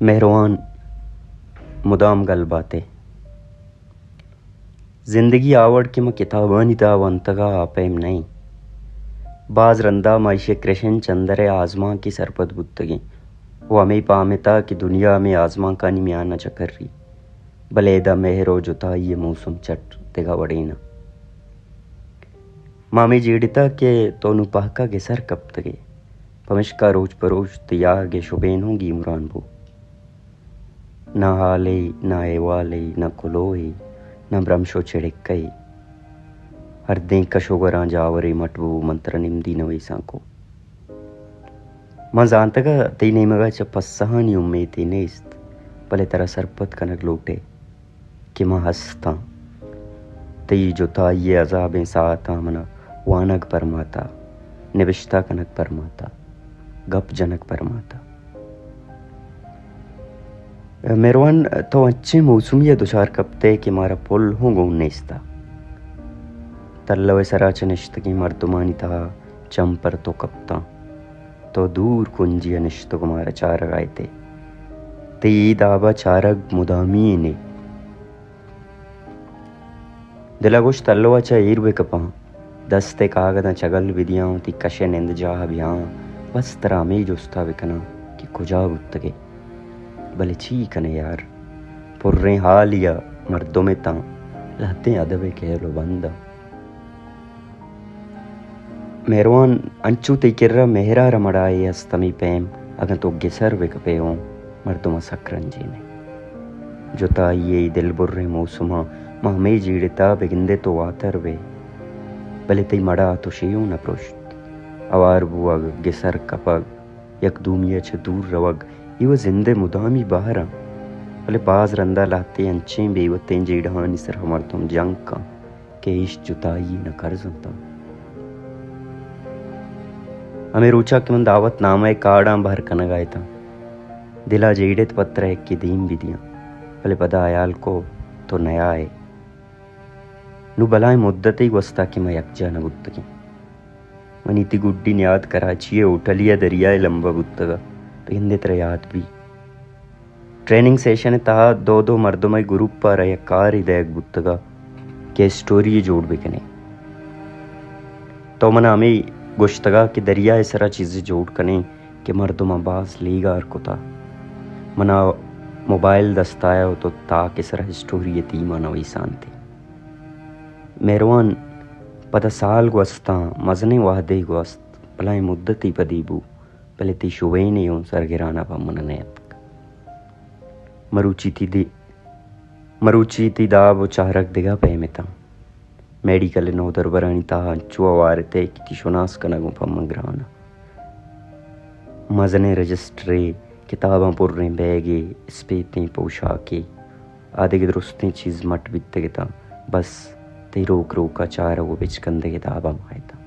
मेहरवान मुदाम गल बातें जिंदगी आवड़ के मैं किताबानी तावंतगा आपेम नहीं बाज रंदा माइशे कृष्ण चंदरे आजमा की सरपत बुत्तगी वो हमें पामिता कि दुनिया में आजमा का निमिया न चकर रही बलेदा मेहरो जुता ये मौसम चट तेगा वड़ीना मामी जीडिता के तोनु पहका के सर कब तगे पमिश्का रोज परोज तिया गे शुबेन होंगी इमरान बो न हाले न एवाले न कुलोए न ब्रह्मशो चिड़िकई हर दें कशोगरा जावरे मटबू मंत्र निम्दी नवई सांको मां जानतगा तई नेमगा च पस्सहानी उम्मीद ती नेस्त पले तेरा सरपत कनक लोटे कि मां हंसता तई जुता ये अजाबें साता मना वानग परमाता निविष्टा कनक परमाता गप जनक परमाता मेरवान तो अच्छे मौसमी दुचार कपते कि मारा पुल हो गौ नेस्ता तल्लवे सराच निश्त की मर्दुमानी था चंपर तो कपता तो दूर कुंजी निश्त कुमार चार गाए थे ते दाबा चारग मुदामी ने दिलागुश तल्लवा चा ईरवे कपा दस्ते कागदा चगल विदियाँ ती कशे निंद जा बियाँ बस तरा में जुस्ता विकना कि कुजा गुत्तगे भले छी कने यार पुर्रे हाल या मर्दों में ता लहते अदबे कहलो बंदा मेहरवान अंचू तिकिर्रा मेहरा रमड़ाए अस्तमी पेम अगन तो गिसर वे कपे हो मर्दों सकरंजी ने जोता ये दिल बुर्रे मौसमा महमे जीड़ता बेगिंदे तो वातर वे भले तई मड़ा तो शेयों न पृष्ठ अवार बुअग गिसर कपग यक दूमिया छ दूर रवग इव जिंदे मुदामी बाहरा भले बाज रंदा लाते अंचे बेवते जेड़हानी सर हमर तुम जंग का के इश जुताई न कर जनता हमें रुचा के मन दावत नामे काड़ा भर कन गाए था दिला जेड़ेत पत्र है कि दीम विदियां भले पदा आयाल को तो नया है नु बलाए मुद्दत ही वस्ता कि मैं यकजा न बुत्तगी मनीति गुड्डी याद कराचिए उठलिया दरिया लंबा बुत्तगा हिंदे तरह याद भी ट्रेनिंग सेशन तहा दो मर्दों में ग्रुप पर या कार इदयक बुत्तगा के स्टोरी जोड़ बिकने तो मना हमें गुश्तगा कि दरिया इसरा चीज़ें जोड़ कने कि मर्दों में बास लीगार को था मना मोबाइल दस्ताया हो तो ता किसरा स्टोरी यतीमा नवी शांति मेहरवान पता साल गुस्ता मजने वादे गुस्त भलाई मुद्दती पदीबू पहले ती शुवे नहीं हूँ सर गिराना पा मन नयत मरुची ती दा वो चारक दिगा पे मिता मेडिकल नो दरबरानी ता चुआ वारते कि ती शुनास कनगु पा मंगराना मजने रजिस्ट्रे किताबां पुर्रे बैगे स्पेते पोशाके आधे के दुरुस्ते चीज मट बित्ते गिता बस ती रोक रोका चार वो बिच कंदे किताबा मायता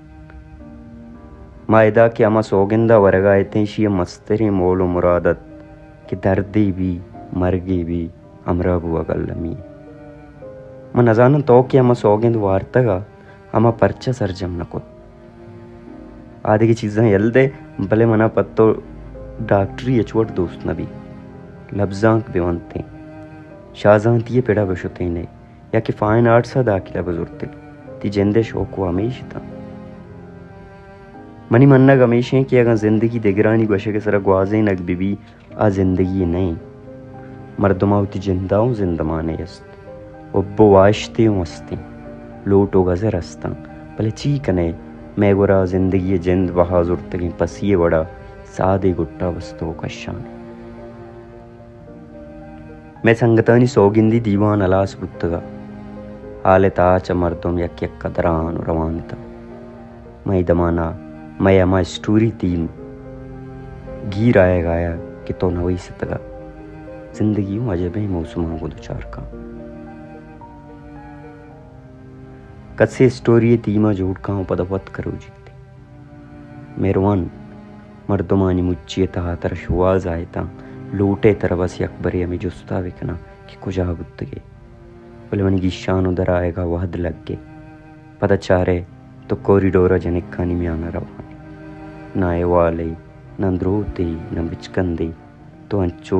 मायदा कि अमा सोगिंदा वरगायते शिय मस्तरे मोलो मुरादत कि दर्दी भी मरगे भी अमरा बुआ गल्लमी म नजान तो कि अमा सोगिंद वार्तगा अमा परचा सरजम नकुत आदि की चीज़ें यल्दे भले मना पत्तो डॉक्टरी अचवट दोस्त नबी लफ्जांक बेवंते शाहजहां पेड़ा बशुते ने या कि फाइन आर्ट्स दाखिला बजुर्ते ती जेंदे शौक वो हमेशा था मनी मन्ना गमेशें कि अगर जिंदगी दिगरानी बशे के सर ग्वाजे नक बीबी आ जिंदगी नहीं मर्दमावती जिंदाओं जिंदमाने यस्त ಒಬ್ಬ ವಾಶ್ತೆ ಮಸ್ತಿ ಲೋಟೋ ಗಜರ್ ಹಸ್ತಾ भले चीकने मैं गुरा जिंदगी जिंद बहाजुर तकी पसिए बड़ा सादे गुट्टा वस्तु कशान मैं संगतानी सोगिंदी दीवान अलास बुत्तगा हाले ताच मर्दम यक यक कदरान रवानता मैं दमाना मैं अमा स्टोरी तीम गीर आया गाया कि तो नवई सतगा जिंदगी अजब मौसमा को दुचार का कसे स्टोरी तीमा जोड़ का पदपत करो जीते मेरवान मर्दमानी मुच्चिए तहा तर शुआज आयता लोटे तरबस अकबरे हमें जुस्ता विकना कि कुजा बुत्तगे बोले मनी की शान उधर आएगा वहद लग गे पता चारे तो कॉरिडोरा जनिकानी में आना रवानी ना एवाले न द्रोते न बिचकंदे तो अंचो